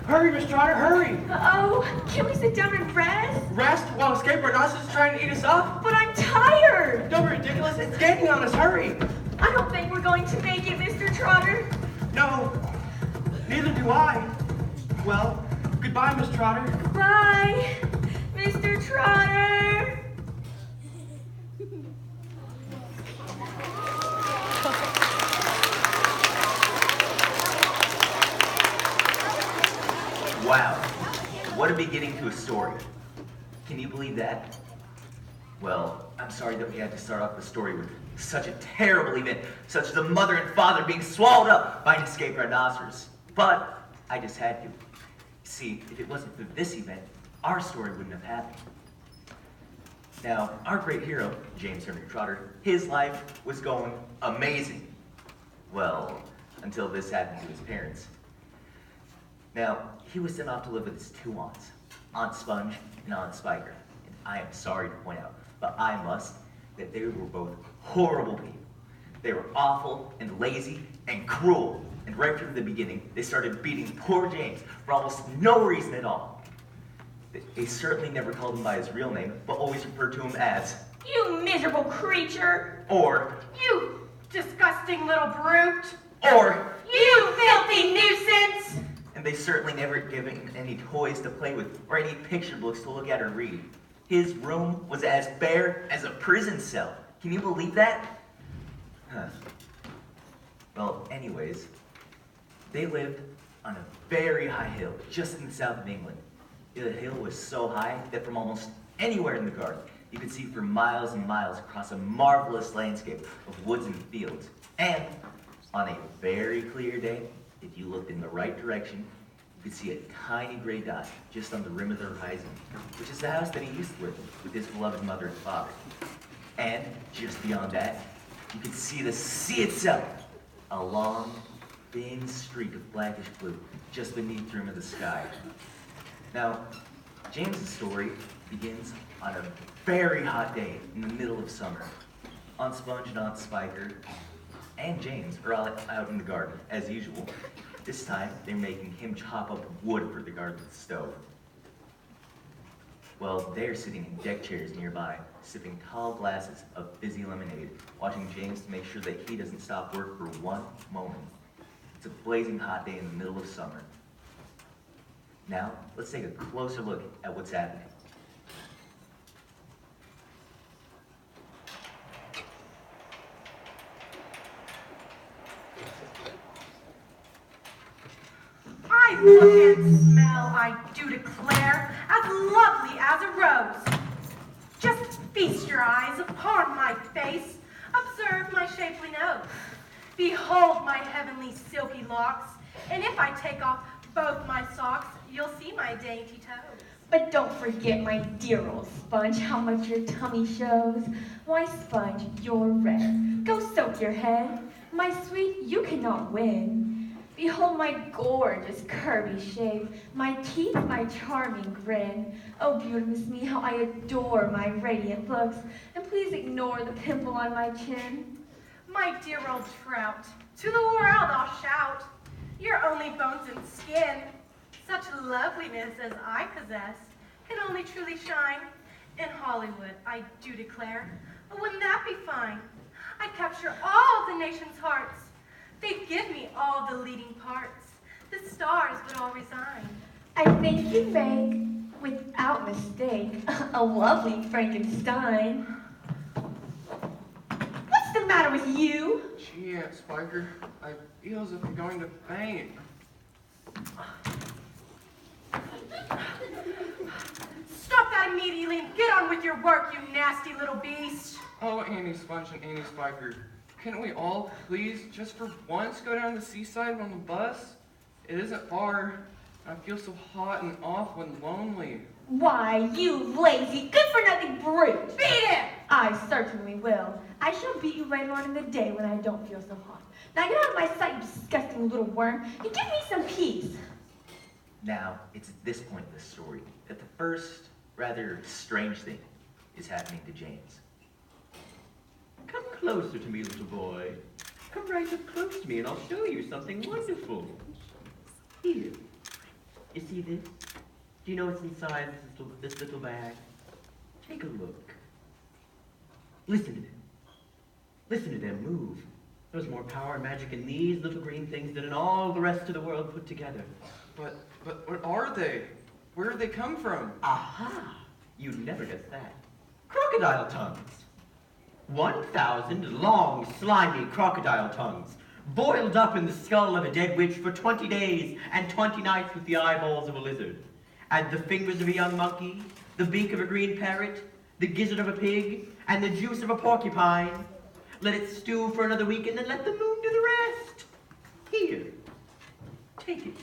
Hurry, Miss Trotter, hurry! Oh, can we sit down and rest? Rest while escape rhinoceros is trying to eat us up? But I'm tired! Don't be ridiculous, it's gaining on us, hurry! I don't think we're going to make it, Mr. Trotter. No, neither do I. Well, goodbye, Miss Trotter. Bye, Mr. Trotter. Wow, what a beginning to a story. Can you believe that? Well, I'm sorry that we had to start off the story with such a terrible event, such as a mother and father being swallowed up by an escaped rhinoceros. But I just had to. See, if it wasn't for this event, our story wouldn't have happened. Now, our great hero, James Henry Trotter, his life was going amazing. Well, until this happened to his parents. Now, he was sent off to live with his two aunts, Aunt Sponge and Aunt Spiker. And I am sorry to point out, but I must, that they were both horrible people. They were awful and lazy and cruel. And right from the beginning, they started beating poor James for almost no reason at all. They certainly never called him by his real name, but always referred to him as, You miserable creature. or, You disgusting little brute. or, You filthy nuisance. and they certainly never gave him any toys to play with or any picture books to look at or read. His room was as bare as a prison cell. Can you believe that? Huh. Well, anyways, they lived on a very high hill just in the south of England. The hill was so high that from almost anywhere in the garden, you could see for miles and miles across a marvelous landscape of woods and fields. And on a very clear day, if you looked in the right direction, you could see a tiny gray dot just on the rim of the horizon, which is the house that he used to live in with his beloved mother and father. And just beyond that, you could see the sea itself, a long, thin streak of blackish blue just beneath the rim of the sky. Now, James's story begins on a very hot day in the middle of summer. Aunt Sponge and Aunt Spiker and James are all out in the garden, as usual. This time, they're making him chop up wood for the garden stove. Well, they're sitting in deck chairs nearby, sipping tall glasses of fizzy lemonade, watching James to make sure that he doesn't stop work for one moment. It's a blazing hot day in the middle of summer. Now, let's take a closer look at what's happening. I look and smell, I do declare, as lovely as a rose. Just feast your eyes upon my face, observe my shapely nose. Behold my heavenly silky locks, and if I take off both my socks, you'll see my dainty toes. But don't forget, my dear old Sponge, how much your tummy shows. Why, Sponge, you're red. Go soak your head. My sweet, you cannot win. Behold my gorgeous curvy shape, my teeth, my charming grin. Oh, beauteous me, how I adore my radiant looks. And please ignore the pimple on my chin. My dear old trout, to the world I'll shout, you're only bones and skin. Such loveliness as I possess can only truly shine in Hollywood, I do declare. But wouldn't that be fine? I'd capture all the nation's hearts. They'd give me all the leading parts. The stars would all resign. I think you make, without mistake, a lovely Frankenstein. What's the matter with you? Gee, Aunt Spiker, I feel as if I'm going to faint. Stop that immediately and get on with your work, you nasty little beast. Oh, Annie Sponge and Annie Spiker, couldn't we all, please, just for once go down the seaside on the bus? It isn't far. I feel so hot and awful and lonely. Why, you lazy, good-for-nothing brute! Beat it! I certainly will. I shall beat you later on in the day when I don't feel so hot. Now get out of my sight, you disgusting little worm, and give me some peace. Now, it's at this point in the story that the first, rather strange thing is happening to James. Come closer to me, little boy. Come right up close to me and I'll show you something wonderful. Here. You see this? Do you know what's inside this little bag? Take a look. Listen to them. Listen to them move. There's more power and magic in these little green things than in all the rest of the world put together. But what are they? Where did they come from? Aha! You'd never guess that. Crocodile tongues. 1,000 long, slimy crocodile tongues, boiled up in the skull of a dead witch for 20 days and 20 nights with the eyeballs of a lizard. Add the fingers of a young monkey, the beak of a green parrot, the gizzard of a pig, and the juice of a porcupine. Let it stew for another week, and then let the moon do the rest. Here, take it.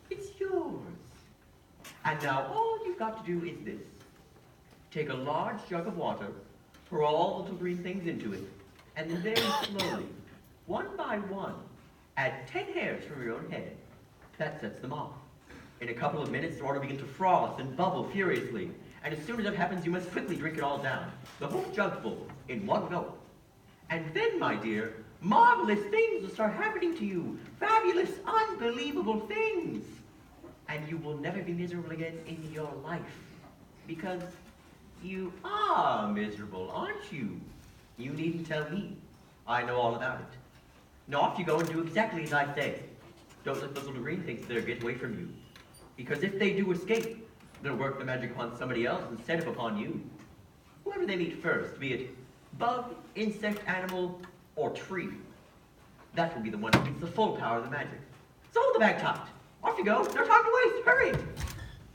It's yours. And now all you've got to do is this. Take a large jug of water, pour all the little green things into it, and then very slowly, one by one, add 10 hairs from your own head. That sets them off. In a couple of minutes, the water begins to froth and bubble furiously, and as soon as that happens, you must quickly drink it all down, the whole jug full, in one go. And then, my dear, marvelous things will start happening to you. Fabulous, unbelievable things. And you will never be miserable again in your life. Because you are miserable, aren't you? You needn't tell me. I know all about it. Now off you go and do exactly as I say. Don't let those little green things there get away from you. Because if they do escape, they'll work the magic upon somebody else instead of upon you. Whoever they meet first, be it bug, insect, animal, or tree, that will be the one who gets the full power of the magic. So hold the bag tight. Off you go. No time to waste. Hurry.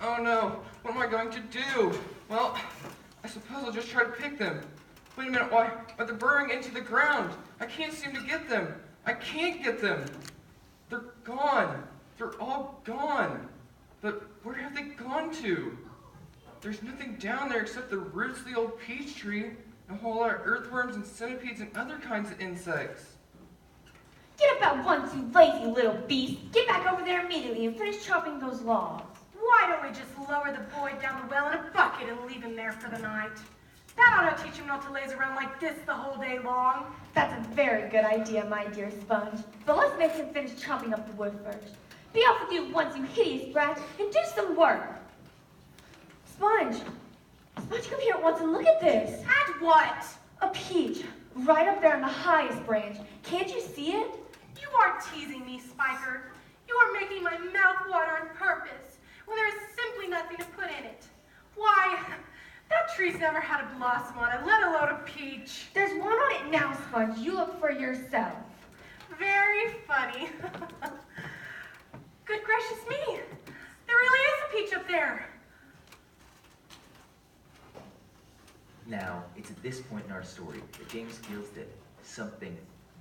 Oh no, what am I going to do? Well, I suppose I'll just try to pick them. Wait a minute, why they're burrowing into the ground? I can't seem to get them. I can't get them. They're gone. They're all gone. But where have they gone to? There's nothing down there except the roots of the old peach tree and a whole lot of earthworms and centipedes and other kinds of insects. Get up at once, you lazy little beast. Get back over there immediately and finish chopping those logs. Why don't we just lower the boy down the well in a bucket and leave him there for the night? That ought to teach him not to laze around like this the whole day long. That's a very good idea, my dear Sponge. But let's make him finish chopping up the wood first. Be off with you at once, you hideous brat, and do some work. Sponge, come here at once and look at this. At what? A peach, right up there on the highest branch. Can't you see it? You are teasing me, Spiker. You are making my mouth water on purpose, when there is simply nothing to put in it. Why, that tree's never had a blossom on it, let alone a peach. There's one on it now, Sponge. You look for yourself. Very funny. Good gracious me. There really is a peach up there. Now, it's at this point in our story that James feels that something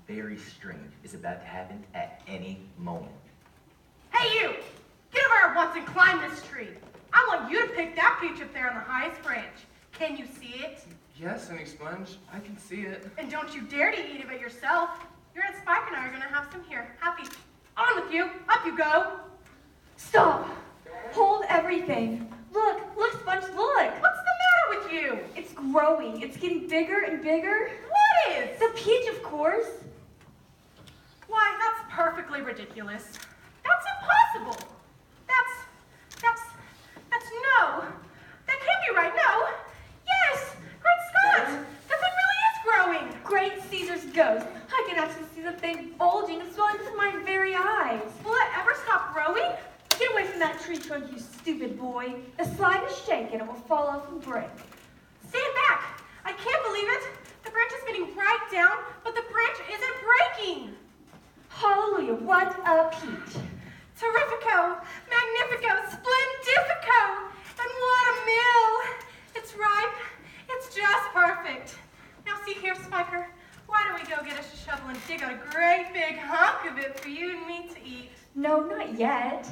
very strange is about to happen at any moment. Hey you! Get over here once and climb this tree. I want you to pick that peach up there on the highest branch. Can you see it? Yes, Honey Sponge, I can see it. And don't you dare to eat of it yourself. Your Aunt Spike and I are gonna have some here. Happy. On with you. Up you go. Stop. Hold everything. Look, Sponge, look. What's the matter with you? It's growing. It's getting bigger and bigger. What is? The peach, of course. Why, that's perfectly ridiculous. That's impossible. That's no. That can't be right, no. Yes, great Scott. The thing really is growing. Great Caesar's ghost. I can actually see the thing bulging and swelling to my very eyes. Will it ever stop growing? Get away from that tree trunk, you stupid boy. The slightest shake and it will fall off and break. Stand back. I can't believe it. The branch is bending right down, but the branch isn't breaking. Hallelujah, what a peach. Terrifico, magnifico, splendifico, and what a mill! It's ripe, it's just perfect. Now see here, Spiker, why don't we go get us a shovel and dig out a great big hunk of it for you and me to eat? No, not yet.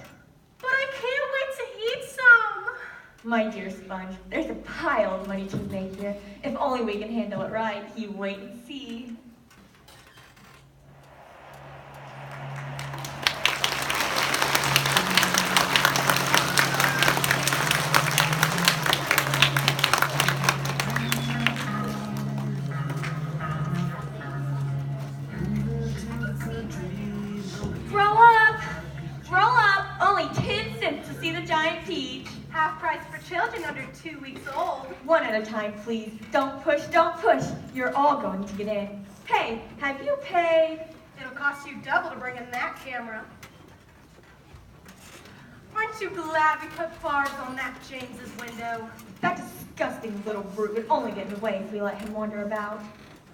But I can't wait to eat some. My dear Sponge, there's a pile of money to be made here. If only we can handle it right, you wait and see. Grow up! Only 10 cents to see the Peach. Half price for children under 2 weeks old. One at a time, please. Don't push, don't push. You're all going to get in. Hey, have you paid? It'll cost you double to bring in that camera. Aren't you glad we put bars on that James's window? That disgusting little brute would only get in the way if we let him wander about.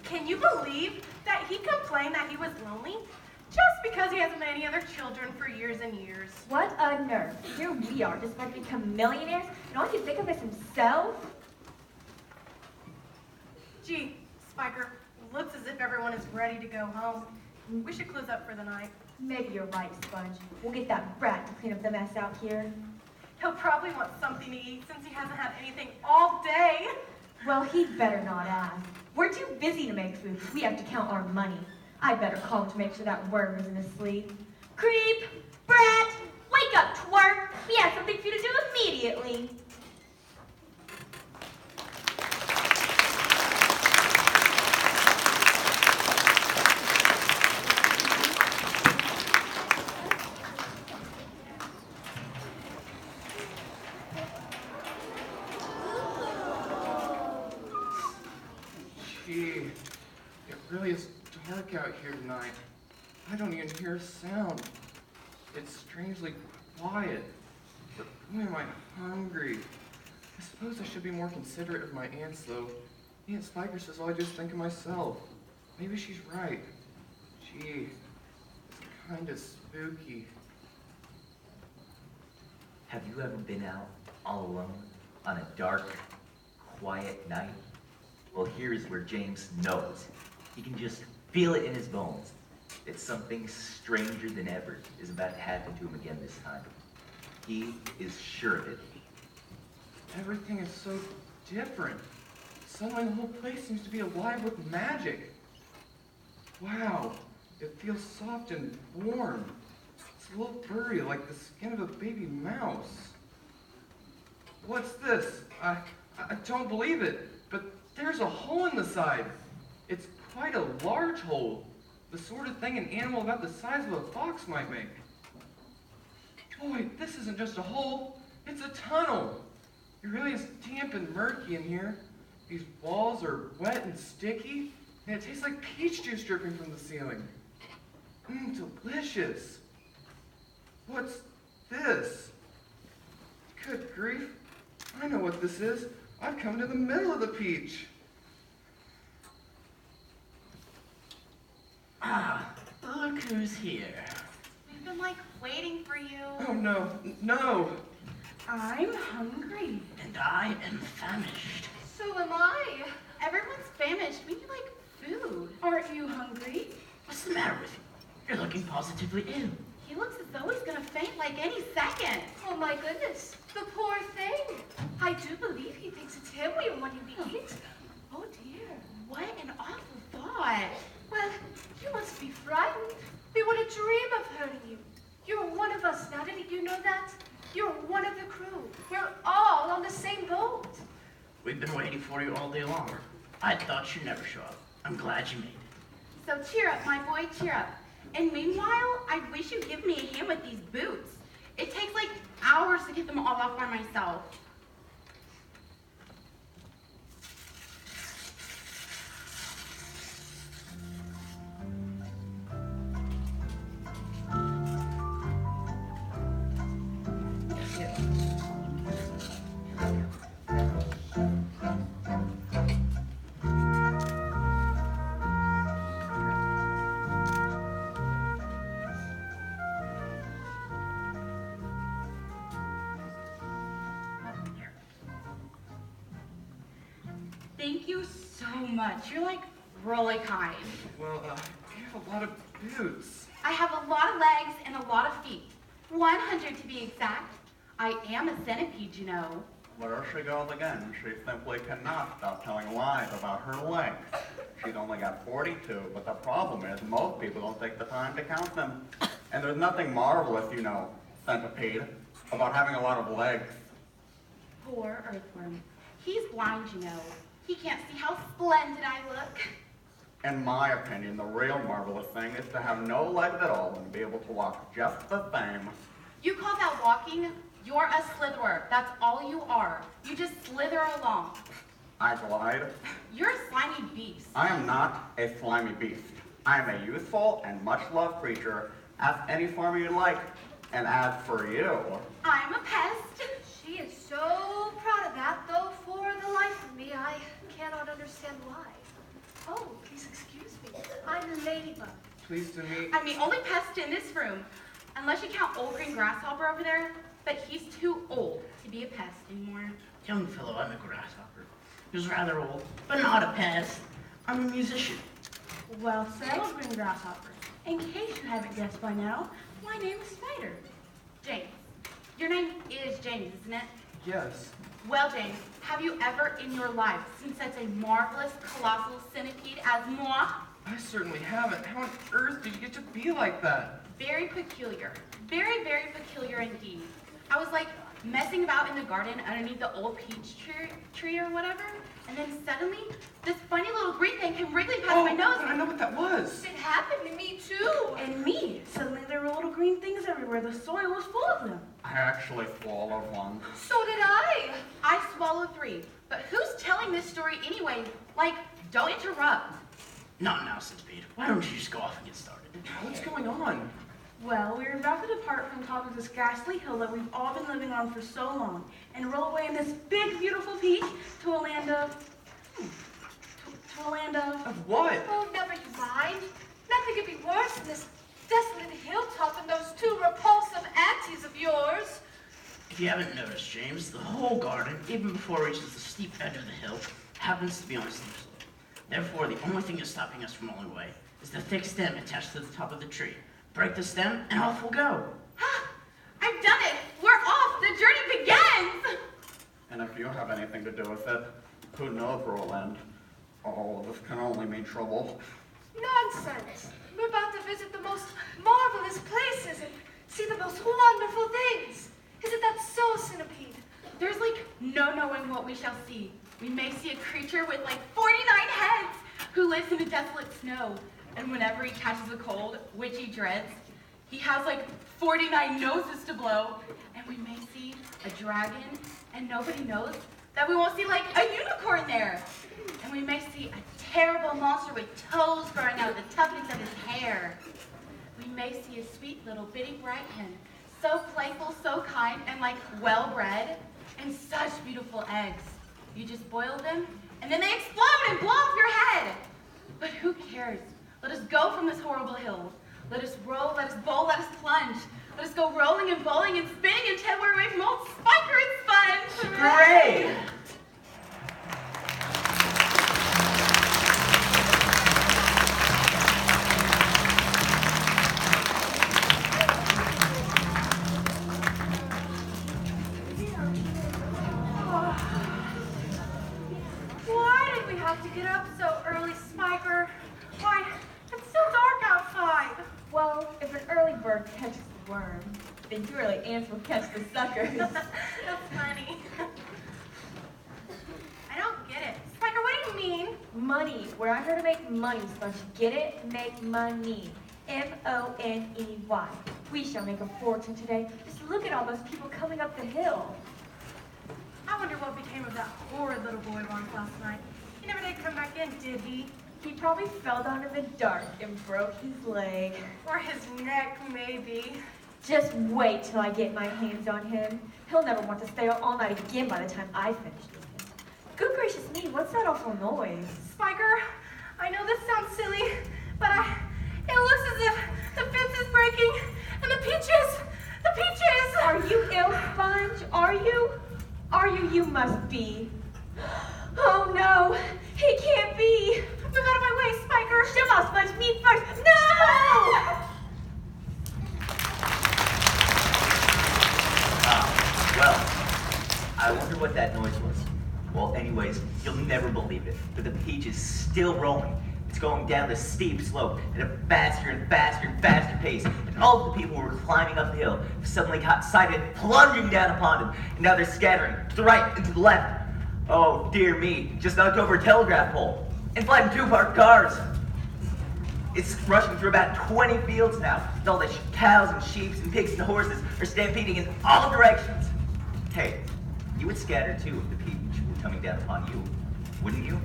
Can you believe that he complained that he was lonely just because he hasn't met any other children for years and years? What a nerve. Here we are, just about to become millionaires, and all he can think of is himself? Gee, Spiker, looks as if everyone is ready to go home. We should close up for the night. Maybe you're right, Sponge. We'll get that brat to clean up the mess out here. He'll probably want something to eat since he hasn't had anything all day. Well, he'd better not ask. We're too busy to make food. We have to count our money. I'd better call him to make sure that worm isn't asleep. Creep! Brat! Wake up, twerp! We have something for you to do immediately. Gee, it really is dark out here tonight. I don't even hear a sound. It's strangely quiet. But boy, am I hungry. I suppose I should be more considerate of my aunts, though. Aunt Spiker says all I just think of myself. Maybe she's right. Gee, it's kind of spooky. Have you ever been out all alone on a dark, quiet night? Well, here's where James knows. He can just feel it in his bones that something stranger than ever is about to happen to him again this time. He is sure of it. Everything is so different. Suddenly the whole place seems to be alive with magic. Wow, it feels soft and warm. It's a little furry, like the skin of a baby mouse. What's this? I don't believe it, but there's a hole in the side. It's quite a large hole. The sort of thing an animal about the size of a fox might make. Boy, this isn't just a hole, it's a tunnel. It really is damp and murky in here. These walls are wet and sticky, and it tastes like peach juice dripping from the ceiling. Delicious. What's this? Good grief. I know what this is. I've come to the middle of the peach. Ah, look who's here. We've been waiting for you. Oh no, no. I'm hungry. And I am famished. So am I. Everyone's famished. We need food. Aren't you hungry? What's the matter with you? You're looking positively ill. He looks as though he's gonna faint any second. Oh my goodness, the poor thing. I do believe he thinks it's him we want to eat. Oh dear. What an awful thought. Well, you must be frightened. We would dream of hurting you. You're one of us now, didn't you know that? You're one of the crew. We're all on the same boat. We've been waiting for you all day long. I thought you'd never show up. I'm glad you made it. So cheer up, my boy, cheer up. And meanwhile, I wish you'd give me a hand with these boots. It takes hours to get them all off by myself. Thank you so much. You're really kind. Well, you have a lot of boots. I have a lot of legs and a lot of feet. 100 to be exact. I am a centipede, you know. There she goes again. She simply cannot stop telling lies about her legs. She's only got 42, but the problem is most people don't take the time to count them. And there's nothing marvelous, centipede, about having a lot of legs. Poor earthworm. He's blind, you know. He can't see how splendid I look. In my opinion, the real marvelous thing is to have no legs at all and be able to walk just the same. You call that walking? You're a slitherer. That's all you are. You just slither along. I lied. You're a slimy beast. I am not a slimy beast. I am a youthful and much-loved creature. Ask any farmer you like. And as for you... I'm a pest. She is so proud of that, though for the life of me, I cannot understand why. Oh, please excuse me. I'm a ladybug. Pleased to meet. I'm the only pest in this room. Unless you count old green grasshopper over there, but he's too old to be a pest anymore. Young fellow, I'm a grasshopper. He was rather old, but not a pest. I'm a musician. Well said, old green grasshopper. In case you haven't guessed by now, my name is Spider. James. Your name is James, isn't it? Yes. Well, James, have you ever in your life seen such a marvelous, colossal centipede as moi? I certainly haven't. How on earth did you get to be like that? Very peculiar. Very, very peculiar indeed. I was like messing about in the garden underneath the old peach tree or whatever, and then suddenly this funny little green thing came wriggling past my nose. I know what that was. It happened to me, too. And me. Suddenly there were little green things everywhere. The soil was full of them. I actually swallowed one. So did I. I swallowed 3. But who's telling this story anyway? Like, don't interrupt. Not now, Centipede. Why don't you just go off and get started? What's going on? Well, we're about to depart from the top of this ghastly hill that we've all been living on for so long and roll away in this big, beautiful peach to a land of... to a land of... Of what? Oh, never you mind. Nothing could be worse than this desolate hilltop and those 2 repulsive aunties of yours. If you haven't noticed, James, the whole garden, even before it reaches the steep edge of the hill, happens to be on a steep slope. Therefore, the only thing that's stopping us from rolling away is the thick stem attached to the top of the tree. Break the stem, and off we'll go. I've done it! We're off! The journey begins! And if you have anything to do with it, who knows where we'll end? Oh, this can only mean trouble. Nonsense. We're about to visit the most marvelous places and see the most wonderful things. Isn't that so, Centipede? There's like no knowing what we shall see. We may see a creature with like 49 heads who lives in the desolate snow. And whenever he catches a cold, which he dreads, he has like 49 noses to blow. And we may see a dragon, and nobody knows that we won't see like a unicorn there. And we may see a terrible monster with toes growing out of the tufts of his hair. We may see a sweet little bitty bright hen, so playful, so kind, and like well-bred, and such beautiful eggs. You just boil them, and then they explode and blow off your head. But who cares? Let us go from this horrible hill. Let us roll, let us bowl, let us plunge. Let us go rolling and bowling and spinning until we're away from old Spiker and Sponge. Hooray! Why did we have to get up so early, Spiker? Why, it's so dark outside. Well, if an early bird catches the worm, then surely ants will catch the suckers. That's funny. I don't get it. Spiker, what do you mean? Money. We're out here to make money, Sponge. Get it? Make money. M-O-N-E-Y. We shall make a fortune today. Just look at all those people coming up the hill. I wonder what became of that horrid little boy once last night. He never did come back in, did he? He probably fell down in the dark and broke his leg. Or his neck, maybe. Just wait till I get my hands on him. He'll never want to stay out all night again by the time I finish with him. Good gracious me, what's that awful noise? Spiker, I know this sounds silly, but it looks as if the fence is breaking and the peaches! Are you ill, Sponge? Are you? Are you? You must be. Oh no, he can't be. Move out of my way, Spiker! Shove off, Sponge, me first. No! Well, I wonder what that noise was. Well, anyways, you'll never believe it, but the peach is still rolling. It's going down the steep slope at a faster and faster and faster pace, and all of the people who were climbing up the hill suddenly caught sight of it plunging down upon them, and now they're scattering to the right and to the left. Oh, dear me, just knocked over a telegraph pole and flattened 2 parked cars. It's rushing through about 20 fields now, and all the cows and sheep and pigs and horses are stampeding in all directions. Hey, you would scatter too if the peach were coming down upon you, wouldn't you?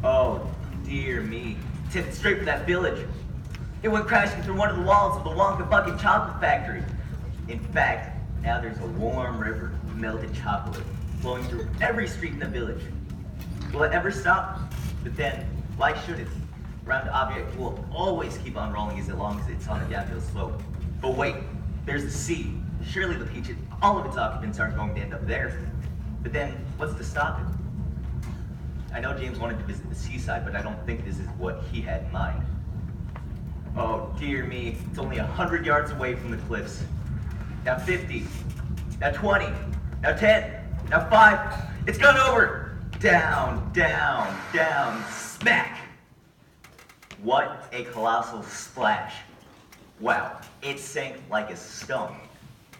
Oh, dear me. Tipped straight for that village. It went crashing through one of the walls of the Wonka Bucket Chocolate Factory. In fact, now there's a warm river of melted chocolate flowing through every street in the village. Will it ever stop? But then, why should it? Round object will always keep on rolling as long as it's on a downhill slope. But wait, there's the sea. Surely the peach and all of its occupants aren't going to end up there. But then, what's to stop it? I know James wanted to visit the seaside, but I don't think this is what he had in mind. Oh, dear me. It's only 100 yards away from the cliffs. Now 50. Now 20. Now 10. Now 5. It's gone over. Down, down, down. Smack. What a colossal splash. Wow. It sank like a stone.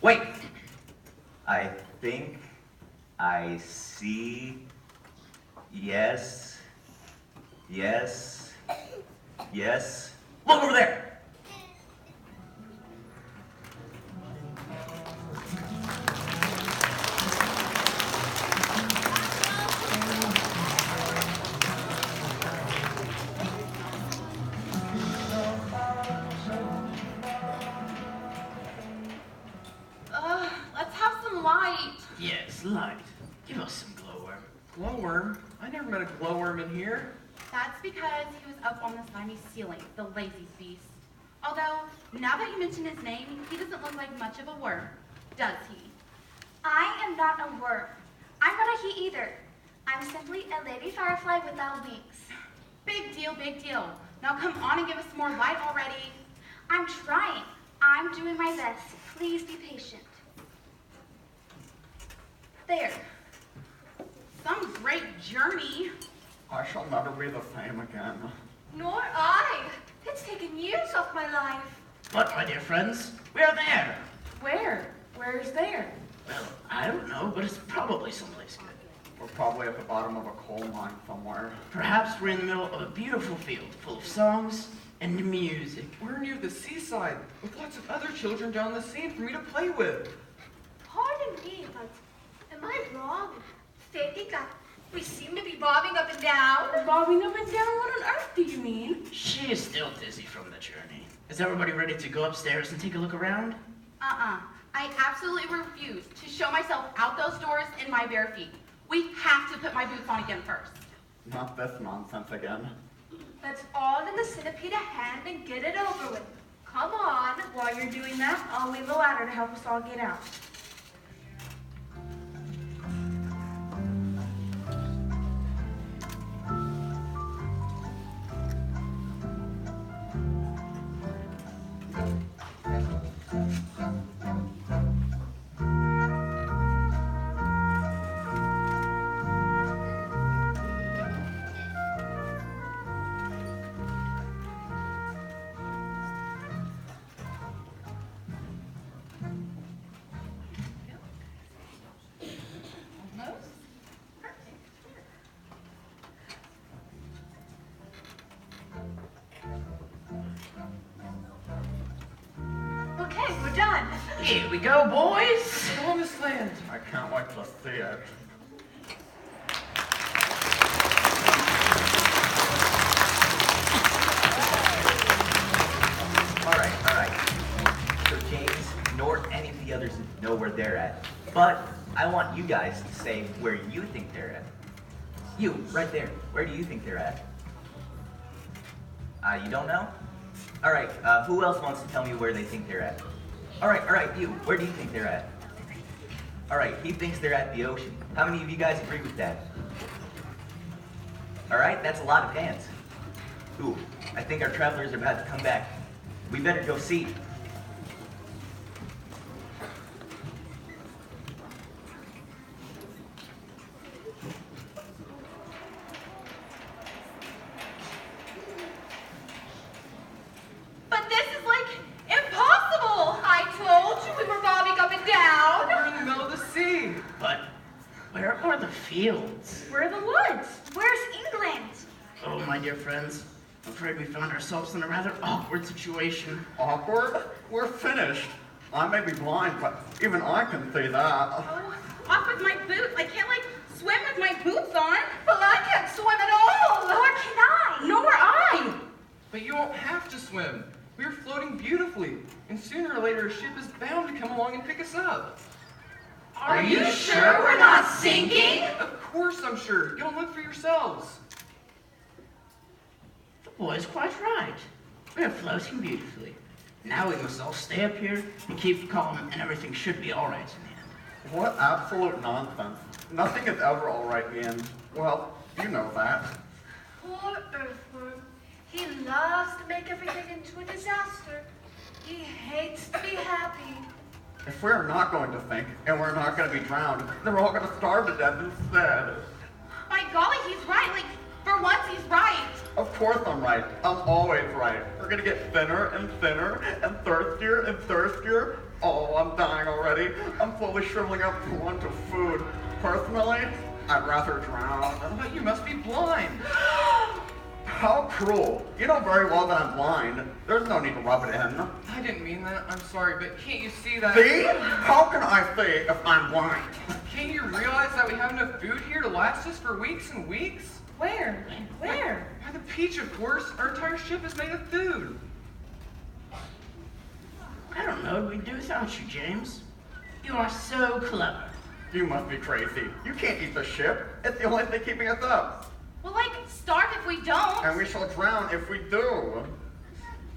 Wait. I think I see. Yes. Yes. Yes. Look over there. Let's have some light. Yes, light. Give us some glowworm. Glowworm? I never met a glowworm in here. That's because he was up on the slimy ceiling, the lazy beast. Although, now that you mention his name, he doesn't look like much of a worm, does he? I am not a worm. I'm not a he either. I'm simply a lady firefly without wings. Big deal, big deal. Now come on and give us some more light already. I'm trying. I'm doing my best. Please be patient. There. Some great journey. I shall never be the same again. Nor I. It's taken years off my life. But, my dear friends, we are there. Where? Where's there? Well, I don't know, but it's probably someplace good. We're probably at the bottom of a coal mine somewhere. Perhaps we're in the middle of a beautiful field full of songs and music. We're near the seaside with lots of other children down the sea for me to play with. Pardon me, but am I wrong in thinking that we seem to be bobbing up and down? Bobbing up and down? What on earth do you mean? She is still dizzy from the journey. Is everybody ready to go upstairs and take a look around? I absolutely refuse to show myself out those doors in my bare feet. We have to put my boots on again first. Not this nonsense again. Let's all lend the centipede a hand and get it over with. Come on. While you're doing that, I'll leave a ladder to help us all get out. Okay, we're done. Here we go, boys. Promised land. I can't wait to see it. All right. So James, nor any of the others know where they're at. But I want you guys to say where you think they're at. You, right there. Where do you think they're at? You don't know? All right, who else wants to tell me where they think they're at? All right, you. Where do you think they're at? All right, he thinks they're at the ocean. How many of you guys agree with that? All right, that's a lot of hands. Ooh, I think our travelers are about to come back. We better go see. But this is like impossible. I told you we were bobbing up and down. We're in the middle of the sea. But where are the fields? Where are the woods? Where's England? Oh, my dear friends, I'm afraid we found ourselves in a rather awkward situation. Awkward? We're finished. I may be blind, but even I can see that. Oh, off with my boots. I can't, swim with my boots on. Well, I can't swim at all. Nor can I. Nor I. But you won't have to swim. We are floating beautifully, and sooner or later a ship is bound to come along and pick us up. Are you sure we're not sinking? Of course I'm sure. Go and look for yourselves. The boy's quite right. We are floating beautifully. Now we must all stay up here and keep calm, and everything should be all right in the end. What absolute nonsense. Nothing is ever all right in the end. Well, you know that. Poor Earthworm. He loves to make everything into a disaster. He hates to be happy. If we're not going to sink, and we're not going to be drowned, then we're all going to starve to death instead. By golly, he's right. For once, he's right. Of course I'm right. I'm always right. We're going to get thinner and thinner, and thirstier and thirstier. Oh, I'm dying already. I'm slowly shriveling up for want of food. Personally, I'd rather drown. But you must be blind. How cruel. You know very well that I'm blind. There's no need to rub it in. I didn't mean that. I'm sorry, but can't you see that? See? How can I see if I'm blind? Can't you realize that we have enough food here to last us for weeks and weeks? Where? Where? By the peach, of course. Our entire ship is made of food. I don't know what we'd do without you, James. You are so clever. You must be crazy. You can't eat the ship. It's the only thing keeping us up. Well, starve if we don't. And we shall drown if we do.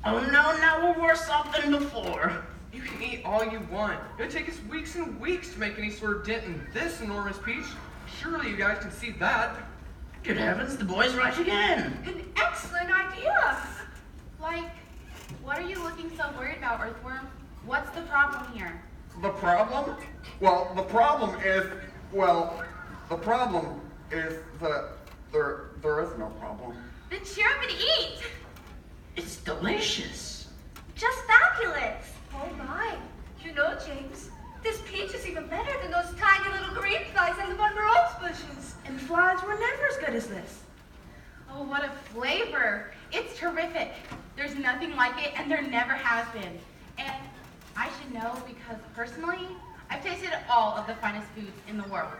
Oh no, now we're worse off than before. You can eat all you want. It'll take us weeks and weeks to make any sort of dent in this enormous peach. Surely you guys can see that. Good heavens, the boy's right again. An excellent idea. What are you looking so worried about, Earthworm? What's the problem here? The problem? Well, the problem is that there is no problem. Then cheer up and eat. It's delicious. Just fabulous. Oh my. You know, James, this peach is even better than those tiny little green flies in the Bun Rose bushes. And flies were never as good as this. Oh, what a flavor. It's terrific. There's nothing like it, and there never has been. And I should know because personally, I've tasted all of the finest foods in the world.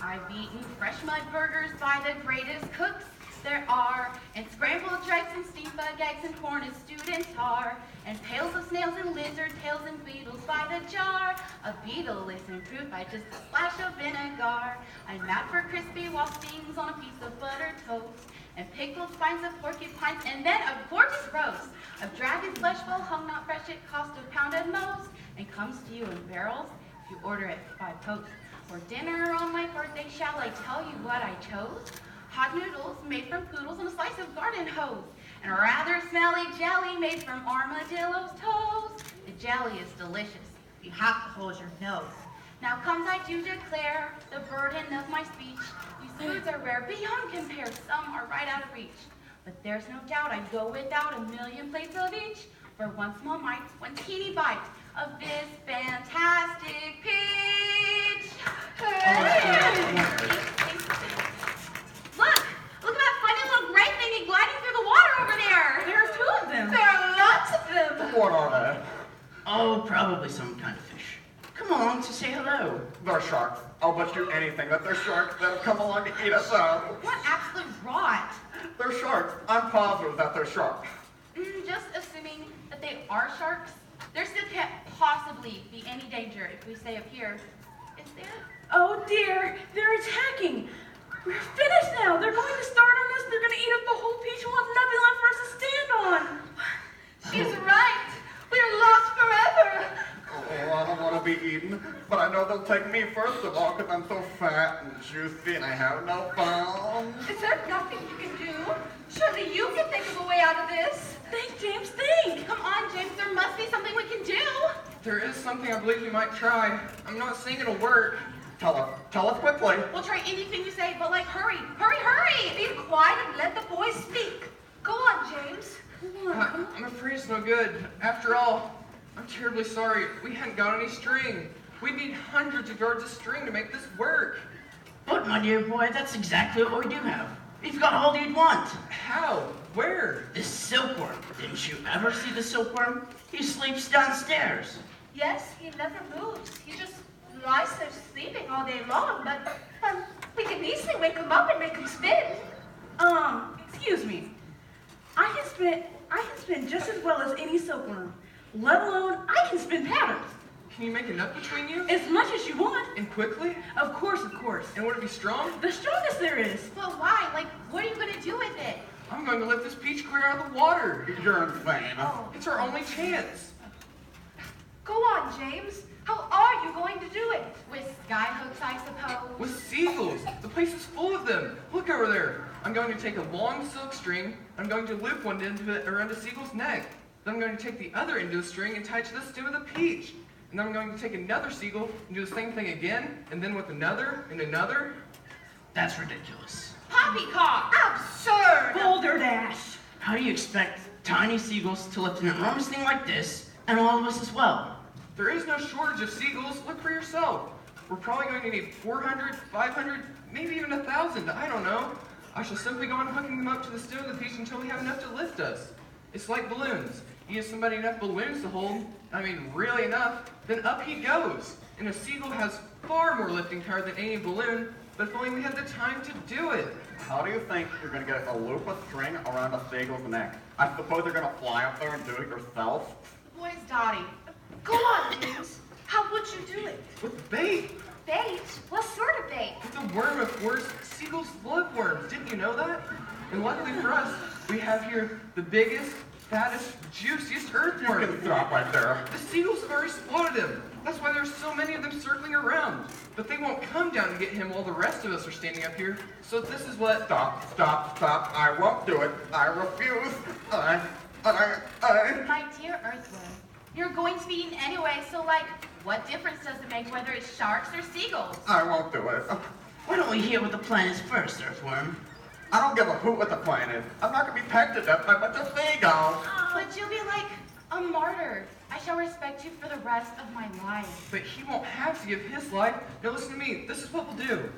I've eaten fresh mud burgers by the greatest cooks there are, and scrambled eggs and steamed bug eggs and Hornet stewed in tar, and pails of snails and lizard tails and beetles by the jar. A beetle is improved by just a splash of vinegar. I'm mad for crispy wastings on a piece of buttered toast, and pickled spines of porcupines, and then a gorgeous roast of dragon's flesh well hung not fresh. It cost a pound at most, and comes to you in barrels if you order it by post. For dinner on my birthday, shall I tell you what I chose? Hot noodles made from poodles and a slice of garden hose, and a rather smelly jelly made from armadillo's toes. The jelly is delicious. You have to hold your nose. Now comes I do declare the burden of my speech. These foods are rare beyond compare. Some are right out of reach. But there's no doubt I'd go without a million plates of each for one small mite, one teeny bite of this fantastic peach. Look at that funny little gray thingy gliding through the water over there. There's two of them. There are lots of them. What are they? Oh, probably some kind of fish. Come along to say hello. They're sharks. I'll bet you anything that they're sharks that have come along to eat us up. What absolute rot. They're sharks. I'm positive that they're sharks. Just assuming that they are sharks, there still can't possibly be any danger if we stay up here. Is there? Oh dear, they're attacking. We're finished now. They're going to start on us. They're going to eat up the whole peach and we'll have nothing left for us to stand on. She's right. We're lost forever. Oh, I don't want to be eaten, but I know they'll take me first of all because I'm so fat and juicy and I have no bones. Is there nothing you can do? Surely you can think of a way out of this. Think, James, think. Come on, James. There must be something we can do. There is something I believe we might try. I'm not saying it'll work. Tell us quickly. We'll try anything you say, but hurry. Hurry. Be quiet and let the boys speak. Go on, James. I'm afraid it's no good. After all, I'm terribly sorry. We hadn't got any string. We need hundreds of yards of string to make this work. But, my dear boy, that's exactly what we do have. We've got all you'd want. How? Where? This silkworm. Didn't you ever see the silkworm? He sleeps downstairs. Yes, he never moves. He just lies there sleeping all day long, but we can easily wake him up and make him spin. Excuse me. I can spin just as well as any silkworm, let alone I can spin patterns. Can you make enough between you? As much as you want. And quickly? Of course, of course. And would it be strong? The strongest there is. But why? Like, what are you gonna do with it? I'm going to lift this peach clear out of the water. You're insane. Oh, It's our only chance. go on, James. How are you going to do it? With skyhooks, I suppose. With seagulls. The place is full of them. Look over there. I'm going to take a long silk string. I'm going to loop one end of it around a seagull's neck. Then I'm going to take the other end of the string and tie it to the stem of the peach. And then I'm going to take another seagull and do the same thing again, and then with another and another. That's ridiculous. Poppycock! Absurd! Boulder Dash. How do you expect tiny seagulls to lift an enormous thing like this, and all of us as well? There is no shortage of seagulls. Look for yourself. We're probably going to need 400, 500, maybe even 1,000. I don't know. I shall simply go on hooking them up to the stem of the peach until we have enough to lift us. It's like balloons. You give somebody enough balloons to hold, I mean really enough, then up he goes. And a seagull has far more lifting power than any balloon, but if only we had the time to do it. How do you think you're going to get a loop of string around a seagull's neck? I suppose you're going to fly up there and do it yourself? Boy's Dottie. Go on, James. How would you do it? With bait. Bait? What sort of bait? With a worm, of course. Seagulls love worms. Didn't you know that? And luckily for us, we have here the biggest, fattest, juiciest You earthworm. can stop right there. The seagulls have already spotted him. That's why there's so many of them circling around. But they won't come down to get him while the rest of us are standing up here. So this is what... Stop, stop, stop. I won't do it. I refuse. My dear earthworm, you're going to be eaten anyway, so like, what difference does it make whether it's sharks or seagulls? I won't do it. Why don't we hear what the plan is first, Earthworm? I don't give a hoot what the plan is. I'm not going to be pecked to death by a bunch of seagulls. But you'll be like a martyr. I shall respect you for the rest of my life. But he won't have to give his life. Now listen to me. This is what we'll do.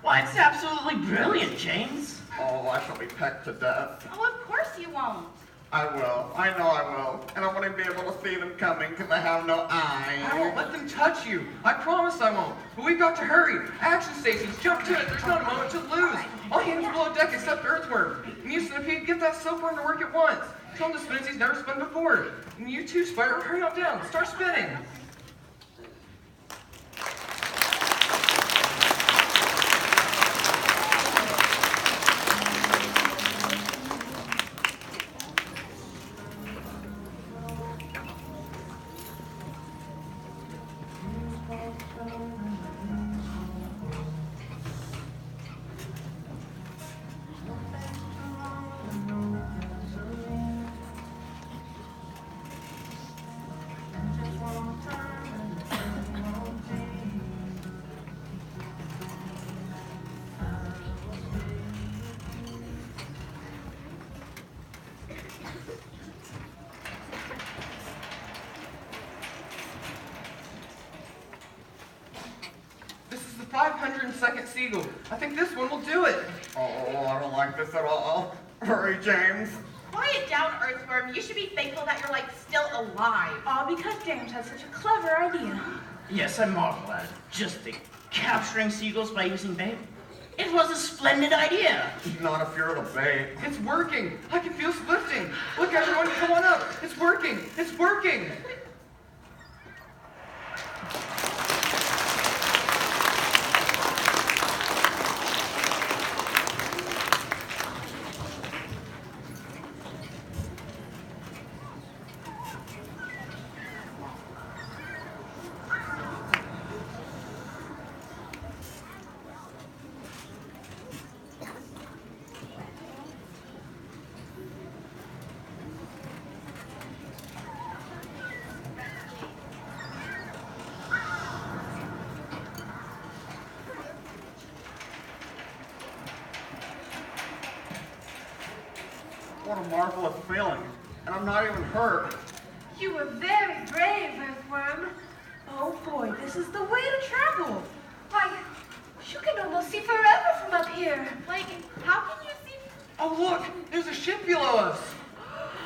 Why, it's absolutely brilliant, James. Oh, I shall be pecked to death. Oh, of course you won't. I will. I know I will. And I won't be able to see them coming because I have no eyes. I won't let them touch you. I promise I won't. But we've got to hurry. Action stations, jump to it. There's not a moment to lose. All hands below deck except Earthworm. And you, Centipede, get that silkworm to work at once. Tell him to spin as he's never spun before. And you too, Spider, hurry on down. Start spinning. This is the 502nd Seagull. I think this one will do it. Oh, I don't like this at all. Hurry, James. Quiet down, Earthworm. You should be thankful that you're, like, still alive. All because James has such a clever idea. Yes, I marvel at it. Just think, capturing seagulls by using bait. It was a splendid idea. Not if you're the bait. It's working. I can feel us lifting. Look, everyone, come on up. It's working. It's working. What a marvelous feeling. And I'm not even hurt. You were very brave, Earthworm. Oh boy, this is the way to travel. Why, you can almost see forever from up here. Like, how can you see Oh, look! There's a ship below us!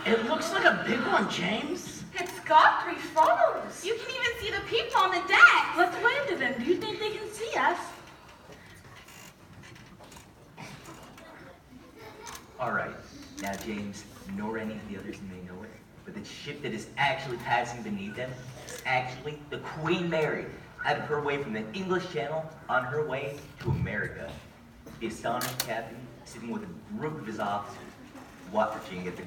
It looks like a big one, James. It's got 3 funnels. You can even see the people on the deck. Let's wave to them. Do you think they can see us? All right. Now, James, nor any of the others may know it, but the ship that is actually passing beneath them is actually the Queen Mary, out of her way from the English Channel on her way to America. The astonished captain, sitting with a group of his officers, watching at the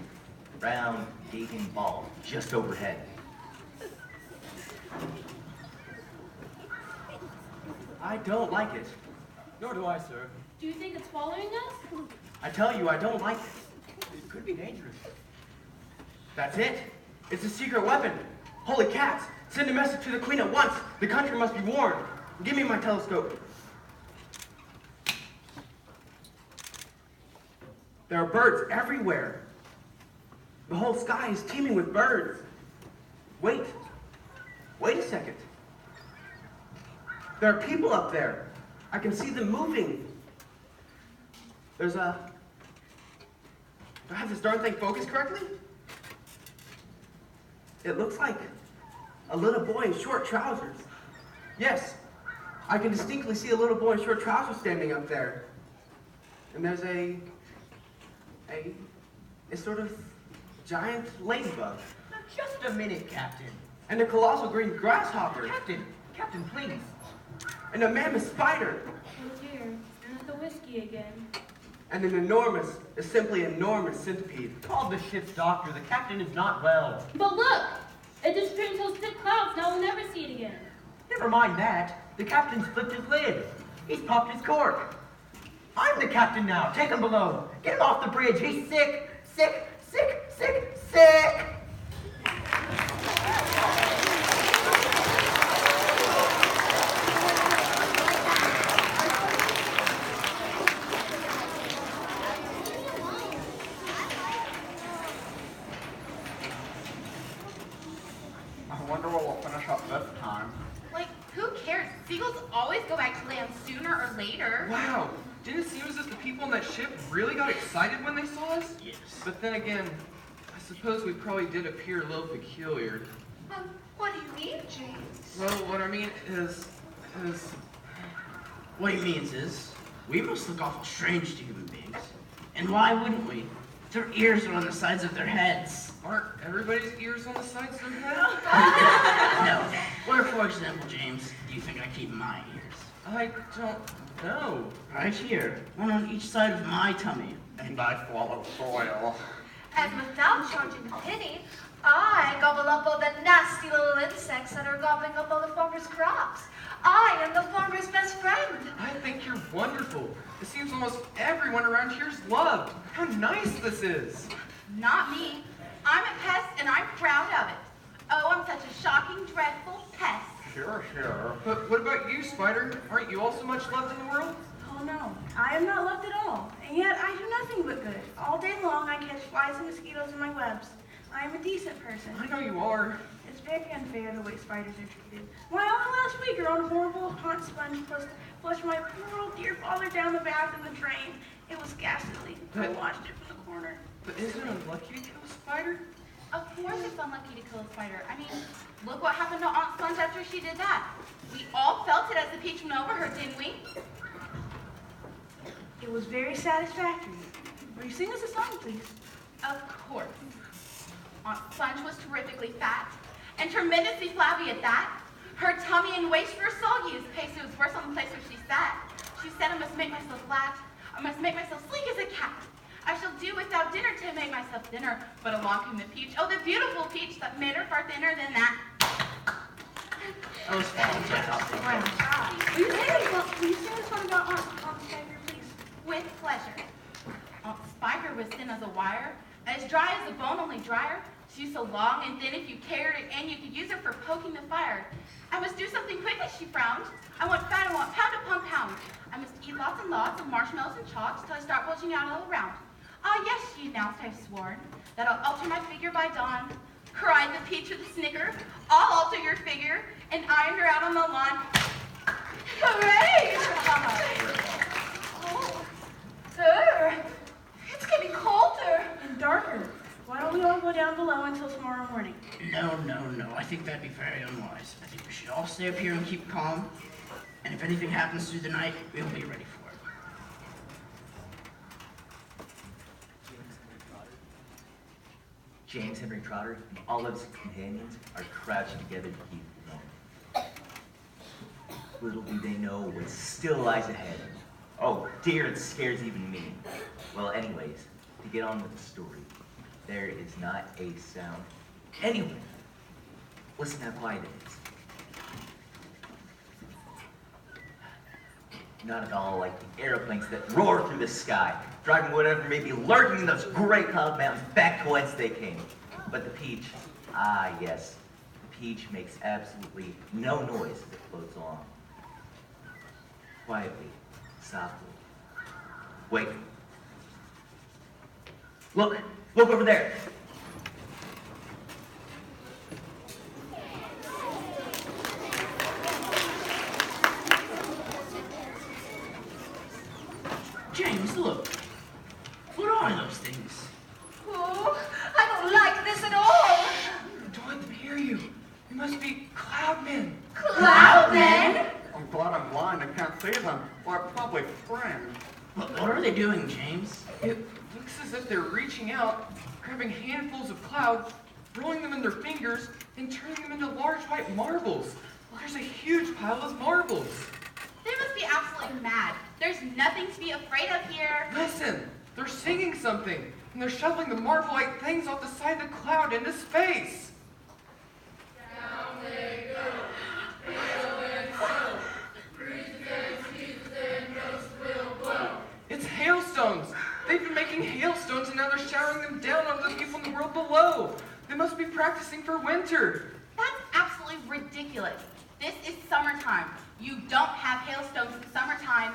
round, gaping ball just overhead. I don't like it. Nor do I, sir. Do you think it's following us? I tell you, I don't like it. It could be dangerous. That's it. It's a secret weapon. Holy cats! Send a message to the Queen at once. The country must be warned. Give me my telescope. There are birds everywhere. The whole sky is teeming with birds. Wait. Wait a second. There are people up there. I can see them moving. There's a... Do I have this darn thing focused correctly? It looks like a little boy in short trousers. Yes, I can distinctly see a little boy in short trousers standing up there. And there's a sort of giant ladybug. Just a minute, Captain. And a colossal green grasshopper. Captain, please. And a mammoth spider. Oh dear, not the whiskey again. And an enormous, a simply enormous centipede. Call the ship's doctor. The captain is not well. But look! It disappeared into those thick clouds. Now we'll never see it again. Never mind that. The captain's flipped his lid. He's popped his cork. I'm the captain now. Take him below. Get him off the bridge. He's sick. Sick, sick, sick, sick. I wonder what we'll finish up this time. Like, who cares? Seagulls always go back to land sooner or later. Wow! Didn't it seem as if the people on that ship really got excited when they saw us? Yes. But then again, I suppose we probably did appear a little peculiar. What do you mean, James? Well, what I mean is... What he means is, we must look awful strange to human beings. And why wouldn't we? Their ears are on the sides of their heads. Aren't everybody's ears on the sides of their head? No. Where, for example, James, do you think I keep my ears? I don't know. Right here, one on each side of my tummy. And I swallow soil. And without charging a penny, I gobble up all the nasty little insects that are gobbling up all the farmer's crops. I am the farmer's best friend. I think you're wonderful. It seems almost everyone around here is loved. How nice this is. Not me. I'm a pest and I'm proud of it. Oh, I'm such a shocking, dreadful pest. Sure, sure. But what about you, Spider? Aren't you also much loved in the world? Oh no, I am not loved at all. And yet I do nothing but good. All day long I catch flies and mosquitoes in my webs. I am a decent person. I know you are. It's very unfair the way spiders are treated. Why, only last week your own horrible haunt sponge flushed my poor old dear father down the bath in the drain. It was ghastly. I watched it from the corner. But isn't it unlucky to kill a spider? Of course it's unlucky to kill a spider. I mean, look what happened to Aunt Sponge after she did that. We all felt it as the peach went over her, didn't we? It was very satisfactory. Will you sing us a song, please? Of course. Aunt Sponge was terrifically fat and tremendously flabby at that. Her tummy and waist were soggy as paste. It was worse on the place where she sat. She said, I must make myself flat. I must make myself sleek as a cat. I shall do without dinner to make myself thinner. But along came the peach, oh, the beautiful peach that made her far thinner than that. That was fantastic. Will you sing us one about Aunt Spider, please? With pleasure. Aunt Spider was thin as a wire, as dry as a bone, only drier. She was so long and thin if you carried her in, you could use her for poking the fire. I must do something quickly, she frowned. I want fat, I want pound upon pound. I must eat lots and lots of marshmallows and chalks till I start bulging out all around. Ah, yes, she announced, I've sworn, that I'll alter my figure by dawn. Cried the peach with a snicker, I'll alter your figure, and ironed her out on the lawn. Hooray! Oh, sir, it's getting down below until tomorrow morning. No. I think that'd be very unwise. I think we should all stay up here and keep calm. And if anything happens through the night, we'll be ready for it. James Henry Trotter and all of his companions are crouched together to keep warm. Little do they know what still lies ahead. Oh dear, it scares even me. Well, anyways, to get on with the story, there is not a sound anywhere. Listen how quiet it is. Not at all like the airplanes that roar through the sky, driving whatever may be lurking in those great cloud mountains back to whence they came. But the Peach, ah yes, the Peach makes absolutely no noise as it floats along. Quietly, softly. Wait. Look over there. James, look. What are those things? Oh, I don't like this at all. Don't let them hear you. They must be cloudmen. Cloudmen? I'm glad I'm blind and can't see them. Or probably friends. What are they doing, James? It looks as if they're reaching out, grabbing handfuls of clouds, rolling them in their fingers, and turning them into large white marbles. There's a huge pile of marbles. They must be absolutely mad. There's nothing to be afraid of here. Listen, they're singing something, and they're shoveling the marble-like things off the side of the cloud into space. Down they go, hail and snow, breezes and seasons and gusts will blow. It's hailstones. They've been making hailstones, and now they're showering them down on the people in the world below. They must be practicing for winter. That's absolutely ridiculous. This is summertime. You don't have hailstones in summertime.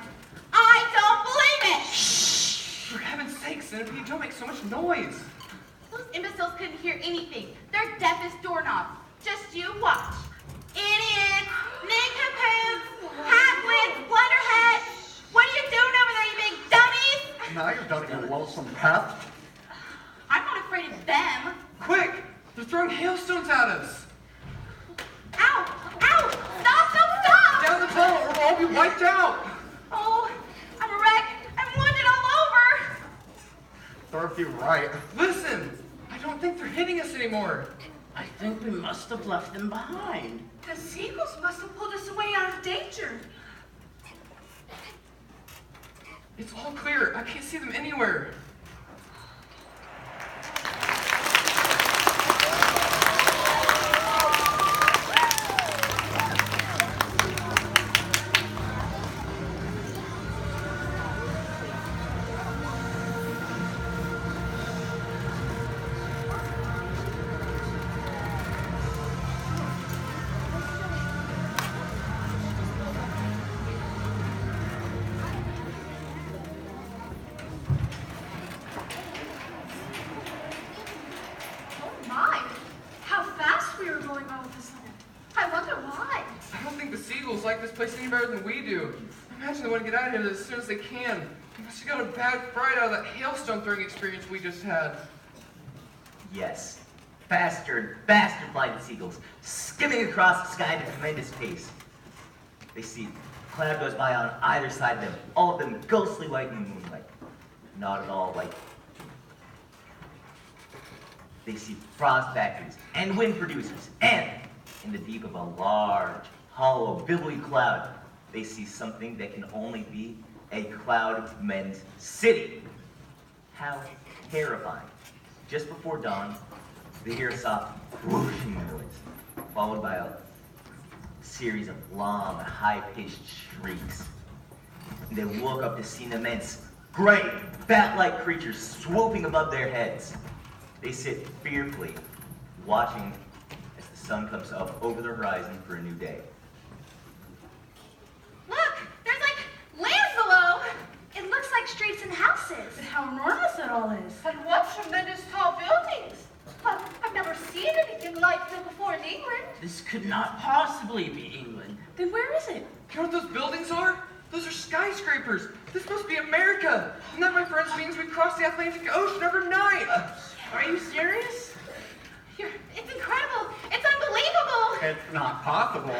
I don't believe it! Shh! For heaven's sakes, and if you don't make so much noise. Those imbeciles couldn't hear anything. They're deaf as doorknobs. Just you watch. Idiots! Nincompoops! Half-wits! Blunderheads! What are you doing over there, you big dummies? Now you're done being lonesome pest. I'm not afraid of them. Quick! They're throwing hailstones at us. Ow! Ow! Stop! Down the tunnel, or we'll all be wiped out. Oh, I'm a wreck. I'm wounded all over. Serves you right. Listen, I don't think they're hitting us anymore. I think we must have left them behind. The seagulls must have pulled us away out of danger. It's all clear. I can't see them anywhere. Like this place any better than we do. Imagine they want to get out of here as soon as they can. They must have got a bad fright out of that hailstone throwing experience we just had. Yes. Faster flying seagulls, skimming across the sky at a tremendous pace. They see a cloud goes by on either side of them, all of them ghostly white in the moonlight. Not at all like. They see frost factories and wind producers, and in the deep of a large, hollow, billowy cloud, they see something that can only be a cloud-men's city. How terrifying. Just before dawn, they hear a soft whooshing noise, followed by a series of long, high-pitched shrieks. And they look up to see an immense, great, bat-like creature swooping above their heads. They sit fearfully, watching as the sun comes up over the horizon for a new day. Look, there's like land below. It looks like streets and houses. And how enormous it all is. And what tremendous tall buildings. I've never seen anything like them before in England. This could not possibly be England. Then where is it? You know what those buildings are? Those are skyscrapers. This must be America. And that, my friends, means we crossed the Atlantic Ocean overnight. Are you serious? It's not possible.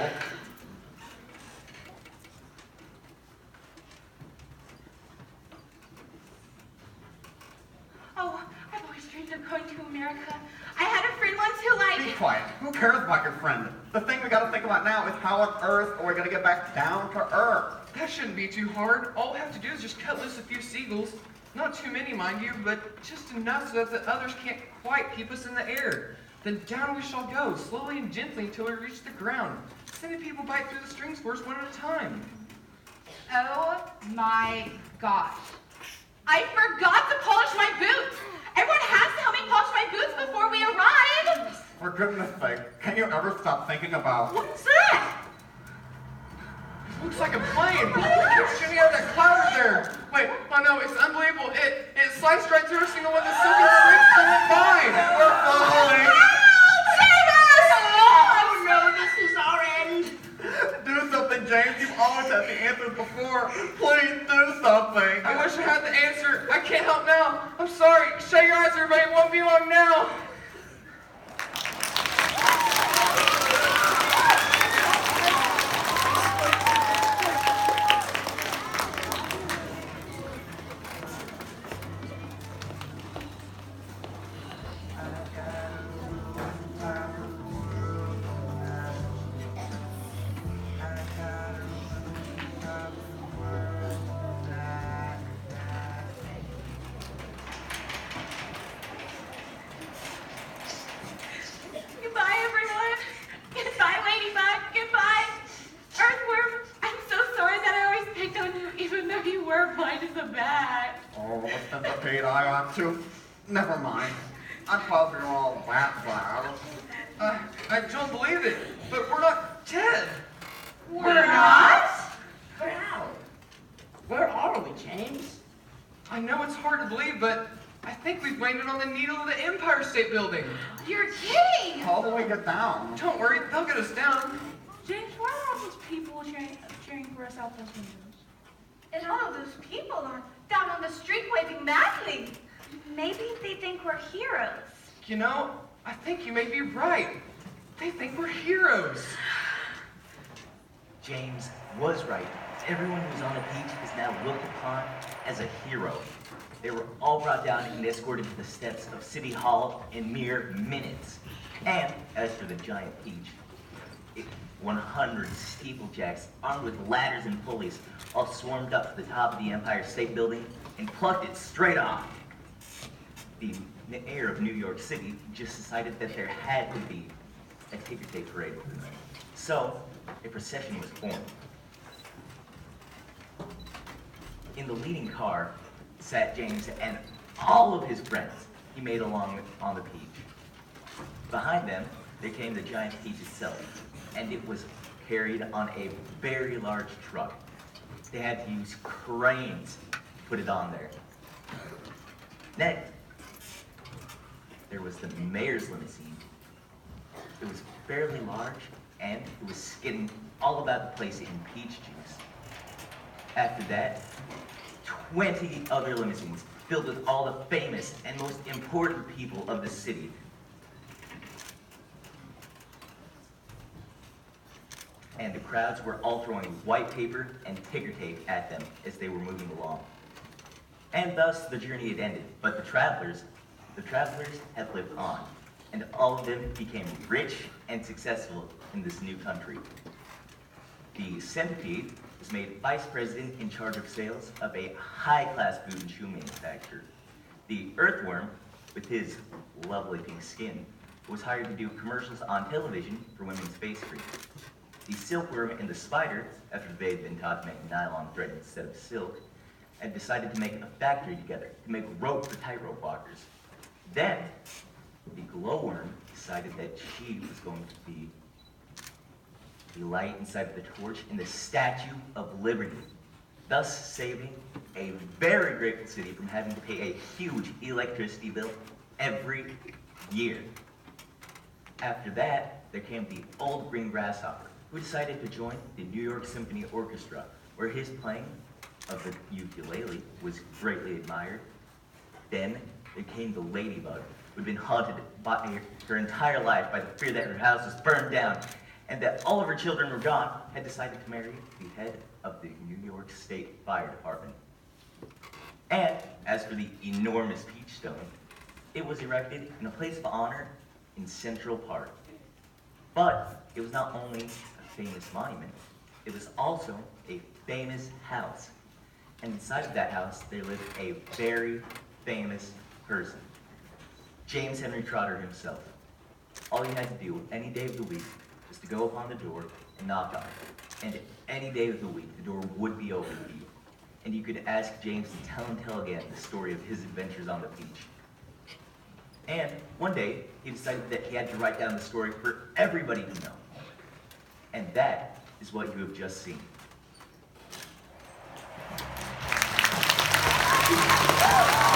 Oh, I've always dreamed of going to America. I had a friend once who Be quiet. Who cares about your friend? The thing we gotta think about now is how on earth are we gonna get back down to earth? That shouldn't be too hard. All we have to do is just cut loose a few seagulls. Not too many, mind you, but just enough so that the others can't quite keep us in the air. Then down we shall go, slowly and gently until we reach the ground. Sending people bite through the strings for us one at a time. Oh my gosh. I forgot to polish my boots. Everyone has to help me polish my boots before we arrive. For goodness sake, can you ever stop thinking about... What's that? Looks like a plane. It keeps shooting out of that cloud over there. Wait, oh no, it's unbelievable. It sliced right through a single one of the silken strings that went by. We're falling. Save us! Oh no, this is our end. Do something, James. You've always had the answers before. Please do something. I wish I had the answer. I can't help now. I'm sorry. Shut your eyes, everybody. It won't be long now. Goodbye, everyone. Goodbye, Ladybug. Goodbye, Earthworm. I'm so sorry that I always picked on you, even though you were blind as a bat. Oh, the centipede I ought to. Never mind. I thought you were all that bad. I don't believe it, but we're not dead. We're not? But how? Where are we, James? I know it's hard to believe, but I think we've landed on the needle of the Empire State Building. You're kidding. How do we get down? Don't worry, they'll get us down. James, why are all those people cheering for us out those windows? And all of those people are down on the street waving madly. Maybe they think we're heroes. You know, I think you may be right. They think we're heroes. James was right. Everyone who's on the beach is now looked upon as a hero. They were all brought down and escorted to the steps of City Hall in mere minutes. And as for the giant peach, 100 steeplejacks armed with ladders and pulleys all swarmed up to the top of the Empire State Building and plucked it straight off. The mayor of New York City just decided that there had to be a ticker tape parade. So, a procession was formed. In the leading car sat James and all of his friends he made along on the peach. Behind them, there came the giant peach itself, and it was carried on a very large truck. They had to use cranes to put it on there. Next, there was the mayor's limousine. It was fairly large, and it was skidding all about the place in peach juice. After that, 20 other limousines filled with all the famous and most important people of the city. And the crowds were all throwing white paper and ticker tape at them as they were moving along. And thus the journey had ended, but the travelers had lived on, and all of them became rich and successful in this new country. The centipede was made vice president in charge of sales of a high-class boot and shoe manufacturer. The earthworm, with his lovely pink skin, was hired to do commercials on television for women's face cream. The silkworm and the spider, after they had been taught to make nylon thread instead of silk, had decided to make a factory together to make rope for tightrope walkers. Then, the glowworm decided that she was going to be the light inside of the torch in the Statue of Liberty, thus saving a very grateful city from having to pay a huge electricity bill every year. After that, there came the old green grasshopper, who decided to join the New York Symphony Orchestra, where his playing of the ukulele was greatly admired. Then there came the ladybug, who had been haunted by her entire life by the fear that her house was burned down, and that all of her children were gone, had decided to marry the head of the New York State Fire Department. And as for the enormous peach stone, it was erected in a place of honor in Central Park. But it was not only a famous monument, it was also a famous house. And inside of that house, there lived a very famous person, James Henry Trotter himself. All you had to do any day of the week was to go upon the door and knock on it. And any day of the week, the door would be open to you. And you could ask James to tell again the story of his adventures on the beach. And one day, he decided that he had to write down the story for everybody to know. And that is what you have just seen. Woo!